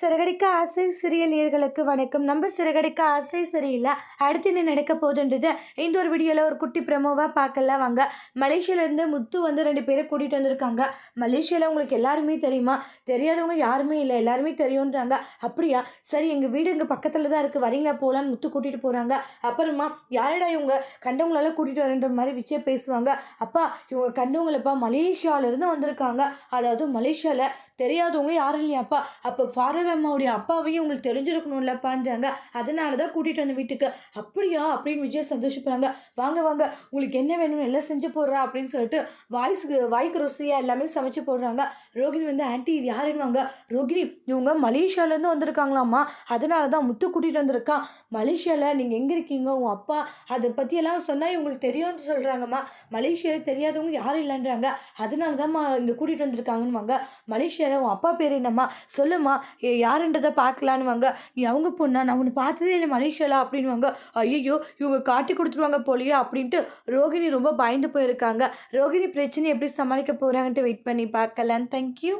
சிறகடிக்க ஆசை சீரியல் நேயர்களுக்கு வணக்கம். நம்ம சிறகடிக்க ஆசை சரியில்லை அடுத்து என்ன நடக்க போகுதுன்றது இந்த ஒரு வீடியோவில் ஒரு குட்டி ப்ரமோவாக பார்க்கலாம் வாங்க. மலேசியாவிலேருந்து முத்து வந்து 2 பேரை கூட்டிகிட்டு வந்திருக்காங்க. மலேசியாவில் உங்களுக்கு எல்லாருமே தெரியுமா? தெரியாதவங்க யாருமே இல்லை, எல்லாருமே தெரியுன்றாங்க. அப்படியா, சரி எங்கள் வீடு இங்கே பக்கத்தில் தான் இருக்குது, வரீங்களா போகலான்னு முத்து கூட்டிகிட்டு போகிறாங்க. அப்புறமா யாரடா இவங்க கண்டவங்களெல்லாம் கூட்டிகிட்டு வரன்ற மாதிரி விஜய் பேசுவாங்க. அப்பா இவங்க கண்டவங்களப்பா மலேசியாவிலேருந்து வந்திருக்காங்க, அதாவது மலேசியாவில் தெரியாதவங்க யாரும் இல்லையாப்பா, அப்போ ஃபாதர் அம்மாவுடைய அப்பாவையும் உங்களுக்கு தெரிஞ்சிருக்கணும்லப்பான்றாங்க. அதனால தான் கூட்டிகிட்டு வந்த வீட்டுக்கு. அப்படியா அப்படின்னு விஜய் சந்தோஷப்படுறாங்க. வாங்க வாங்க உங்களுக்கு என்ன வேணும்னு எல்லாம் செஞ்சு போடுறா அப்படின்னு சொல்லிட்டு வாய்க்கு ருசியாக எல்லாமே சமைச்சு போடுறாங்க. ரோகிணி வந்து ஆன்ட்டி இது யாருன்னுவாங்க. ரோகிணி இவங்க மலேசியாவிலேருந்து வந்திருக்காங்களாம்மா, அதனால தான் முத்து கூட்டிகிட்டு வந்திருக்கான். மலேசியாவில் நீங்கள் எங்கே இருக்கீங்க, உங்கள் அப்பா அதை பற்றியெல்லாம் சொன்னால் இவங்களுக்கு தெரியும்னு சொல்கிறாங்கம்மா. மலேசியாவில் தெரியாதவங்க யாரும் இல்லைன்றாங்க, அதனால தான்மா இங்கே கூட்டிகிட்டு வந்திருக்காங்கன்னுவாங்க. மலேசியாவில் உன் அப்பா பேர் என்னம்மா சொல்லுமா, யாருன்றதை பார்க்கலான்னுவாங்க. நீ அவங்க பொண்ணா, நான் ஒன்று பார்த்ததே இல்லை மலேசியாவில் அப்படின்வாங்க. ஐயோ இவங்க காட்டி கொடுத்துருவாங்க போலியே அப்படின்ட்டு ரோகிணி ரொம்ப பயந்து போயிருக்காங்க. ரோகிணி பிரச்சனை எப்படி சமாளிக்க போகிறாங்கன்ட்டு வெயிட் பண்ணி பார்க்கலாம். தேங்க்யூ.